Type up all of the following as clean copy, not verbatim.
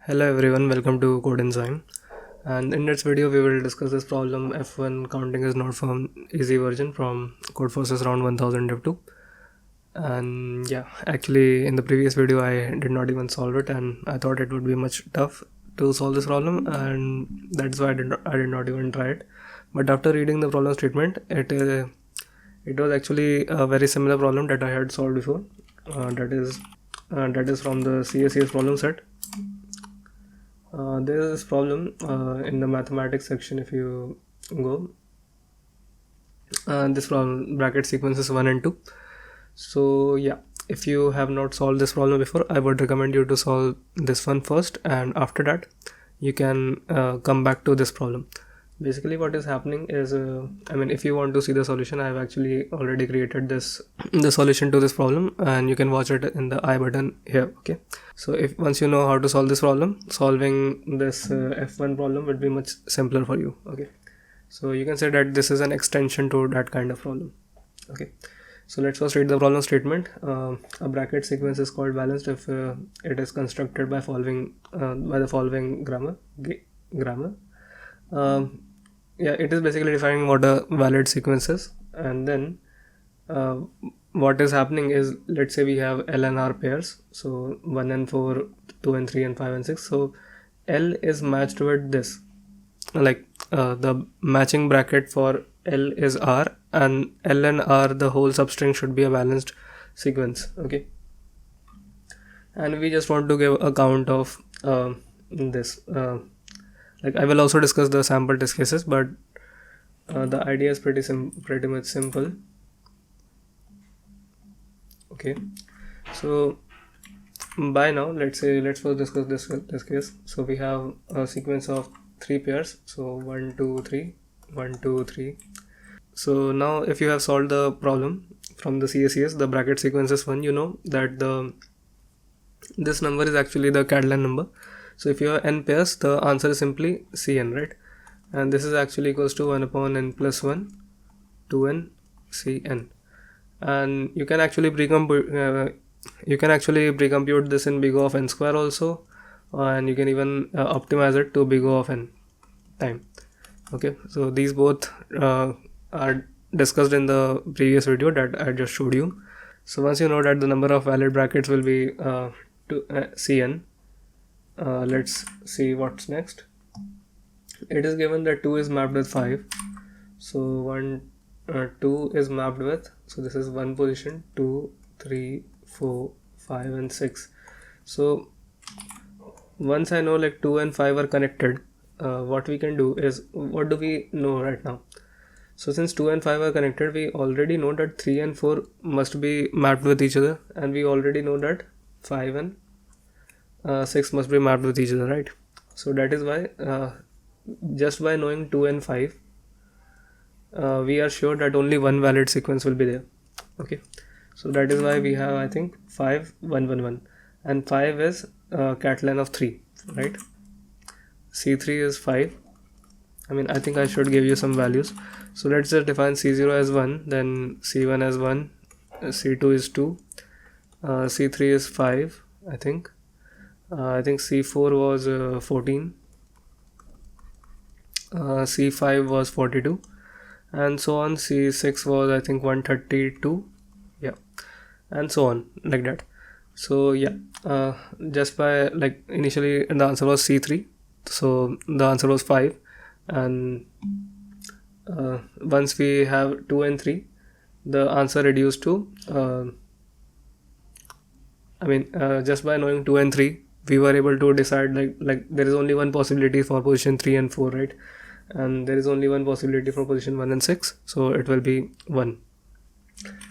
Hello everyone, welcome to Code Enzyme. And in this video, we will discuss this problem F1 counting is not found easy version from Codeforces round 1000 Dev2. And yeah, actually in the previous video, I did not even solve it, and I thought it would be much tough to solve this problem, and that's why I did not even try it. But after reading the problem statement, it was actually a very similar problem that I had solved before. That is from the CACS problem set. There is this problem in the mathematics section. If you go, this problem bracket sequences 1 and 2. So yeah, if you have not solved this problem before, I would recommend you to solve this one first, and after that you can come back to this problem. Basically what is happening is if you want to see the solution, I have actually already created the solution to this problem, and you can watch it in the I button here. Okay, so if once you know how to solve this problem, solving this F1 problem would be much simpler for you. Okay, so you can say that this is an extension to that kind of problem. Okay, so let's first read the problem statement. A bracket sequence is called balanced if it is constructed by the following grammar. Yeah, it is basically defining what a valid sequence is, and then what is happening is, let's say we have L and R pairs, so 1 and 4, 2 and 3, and 5 and 6. So L is matched with this, like the matching bracket for L is R, and L and R, the whole substring, should be a balanced sequence. Okay, and we just want to give a count of this. Like I will also discuss the sample test cases, but the idea is pretty much simple. Okay, so by now let's first discuss this case. So we have a sequence of 3 pairs, so 1 2 3 1 2 3. So now if you have solved the problem from the CACS, the bracket sequences 1, you know that this number is actually the Catalan number. So if you have n pairs, the answer is simply Cn, right? And this is actually equals to 1 upon n plus 1 2n Cn. And you can actually pre-compute this in big O of n square also, and you can even optimize it to big O of n time. Okay, so these both are discussed in the previous video that I just showed you. So once you know that the number of valid brackets will be Cn, let's see what's next. It is given that 2 is mapped with 5. So 2 is mapped with, so this is 1 position, 2, 3, 4, 5 and 6. So once I know like 2 and 5 are connected, what we can do is, what do we know right now? So since 2 and 5 are connected, we already know that 3 and 4 must be mapped with each other, and we already know that 5 and 6 must be mapped with each other, right? So that is why just by knowing 2 and 5, we are sure that only one valid sequence will be there. Okay, so that is why we have, I think, 5 1 1 1, and 5 is Catalan of 3, right? C3 is 5. I think I should give you some values. So let's just define C0 as 1, then C1 as 1, C2 is 2, C3 is 5, I think C4 was 14, C5 was 42, and so on. C6 was, I think, 132, yeah, and so on, like that. So yeah, just by, like, initially the answer was C3, so the answer was 5, and once we have 2 and 3, the answer reduced to just by knowing 2 and 3, we were able to decide like there is only one possibility for position 3 and 4, right? And there is only one possibility for position 1 and 6, so it will be 1,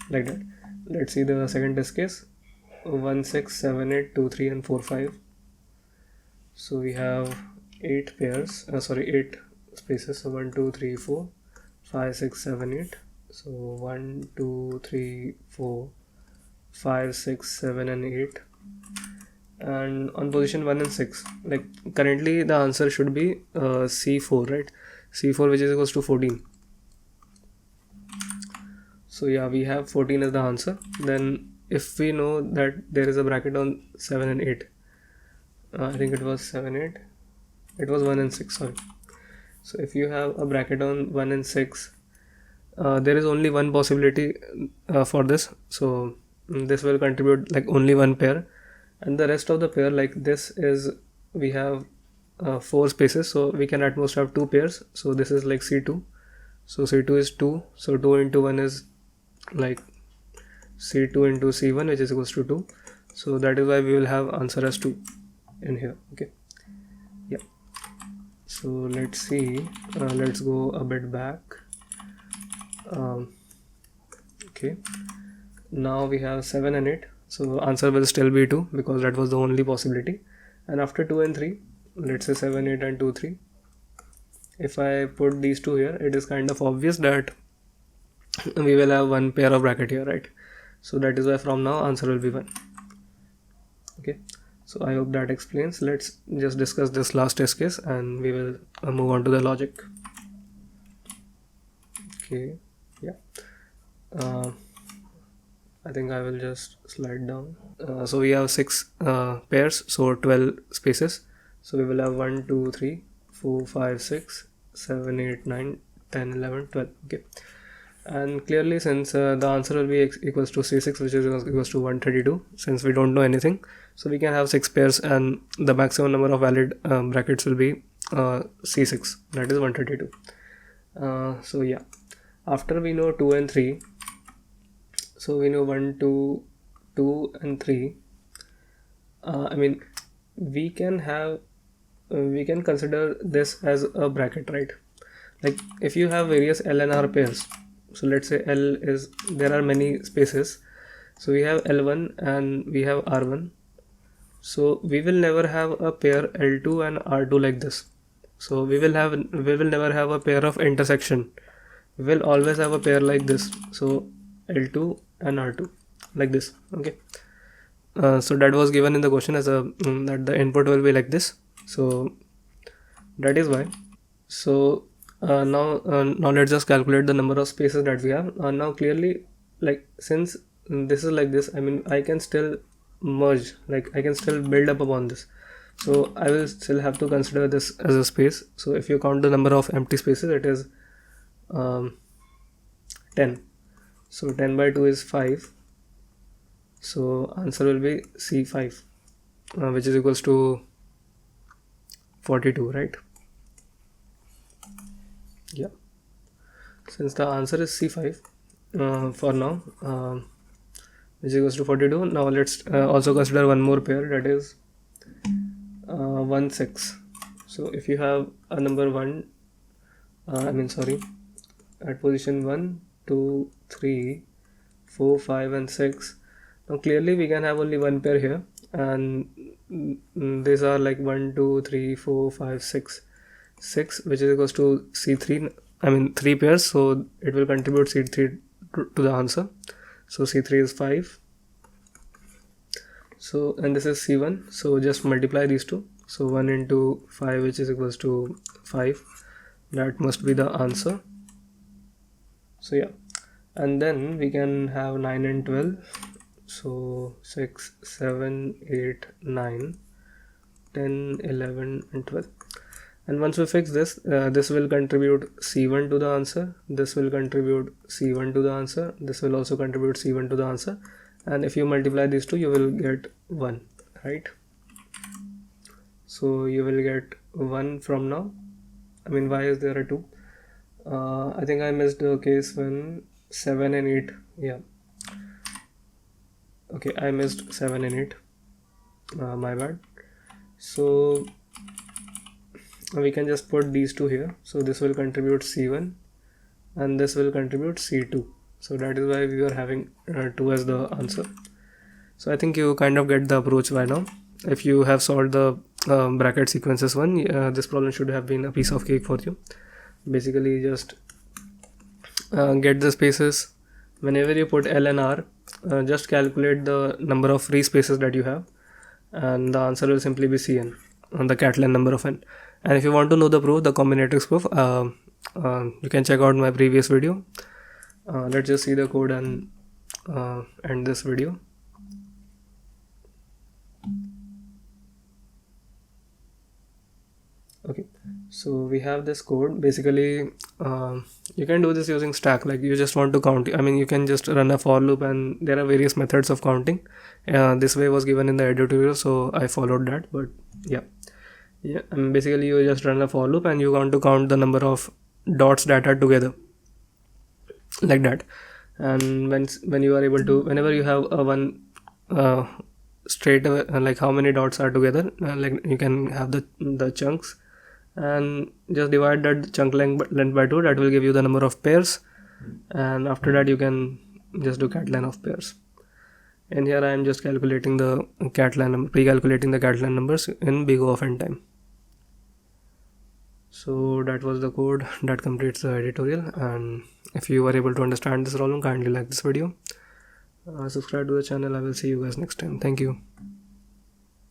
like that. Let's see the second test case. 1 6 7 8 2 3 and 4 5. So we have 8 pairs, 8 spaces. So 1 2 3 4 5 6 7 8. So 1 2 3 4 5 6 7 and 8. And on position 1 and 6, like currently the answer should be C4, right? C4, which is equals to 14. So yeah, we have 14 as the answer. Then if we know that there is a bracket on 7 and 8, I think it was 7 8, it was 1 and 6, sorry. So if you have a bracket on 1 and 6, there is only one possibility for this. So this will contribute like only one pair, and the rest of the pair, like this is, we have 4 spaces, so we can at most have 2 pairs. So this is like C2, so C2 is 2, so 2 into 1 is like C2 into C1, which is equals to 2. So that is why we will have answer as 2 in here. Okay, yeah. So let's see, let's go a bit back. Okay, now we have 7 and 8, so answer will still be 2 because that was the only possibility. And after 2 and 3, let's say 7 8 and 2 3, if I put these two here, it is kind of obvious that we will have one pair of bracket here, right? So that is why from now answer will be 1. Okay, so I hope that explains. Let's just discuss this last test case and we will move on to the logic. Okay, yeah, I think I will just slide down. So we have 6 pairs, so 12 spaces. So we will have 1 2 3 4 5 6 7 8 9 10 11 12. Okay, and clearly since the answer will be equals to C6, which is equals to 132, since we don't know anything, so we can have 6 pairs and the maximum number of valid brackets will be C6, that is 132. So yeah, after we know 2 and 3, so we know 1 2 2 and 3. I mean, we can have we can consider this as a bracket, right? Like if you have various L and R pairs, so let's say L is, there are many spaces, so we have L1 and we have R1, so we will never have a pair L2 and R2 like this. So we will never have a pair of intersection. We will always have a pair like this, so L2 and R2 like this. Okay, so that was given in the question as a that the input will be like this, so that is why. So now let's just calculate the number of spaces that we have. Now clearly, like since this is like this, I mean I can still merge, like I can still build up upon this, so I will still have to consider this as a space. So if you count the number of empty spaces, it is 10. So 10 by 2 is 5, so answer will be C5, which is equals to 42, right? Yeah, since the answer is C5 for now, which is equals to 42. Now let's also consider one more pair, that is 1 6. So if you have a number 1, at position 1 2 3 4 5 and 6, now clearly we can have only one pair here, and these are like 1 2 3 4 5 6, which is equals to C3, I mean 3 pairs, so it will contribute C3 to the answer. So C3 is 5, so and this is C1, so just multiply these two, so 1 into 5, which is equals to 5, that must be the answer. So yeah, and then we can have 9 and 12, so 6 7 8 9 10 11 and 12. And once we fix this, this will contribute C1 to the answer, this will contribute C1 to the answer, this will also contribute C1 to the answer, and if you multiply these two, you will get 1, right? So you will get 1 from now. I mean, why is there a 2? I think I missed the case when 7 and 8, yeah, okay, I missed 7 and 8, my bad. So we can just put these two here, so this will contribute C1 and this will contribute C2, so that is why we are having 2 as the answer. So I think you kind of get the approach by now. If you have solved the bracket sequences one, this problem should have been a piece of cake for you. Basically just get the spaces. Whenever you put L and R, just calculate the number of free spaces that you have, and the answer will simply be Cn, on the Catalan number of n. And if you want to know the proof, the combinatorics proof, you can check out my previous video. Let's just see the code and end this video. So we have this code. Basically, you can do this using stack. Like you just want to count. I mean, you can just run a for loop, and there are various methods of counting. This way was given in the editorial, so I followed that. But yeah. And basically, you just run a for loop, and you want to count the number of dots that are together, like that. And when you are able to, whenever you have a one straight away, like how many dots are together, like you can have the chunks, and just divide that chunk length by 2. That will give you the number of pairs, and after that you can just do Catalan of pairs. And here I am just calculating the Catalan, pre-calculating the Catalan numbers in big O of n time. So that was the code that completes the editorial. And if you were able to understand this problem, kindly like this video, subscribe to the channel. I will see you guys next time. Thank you.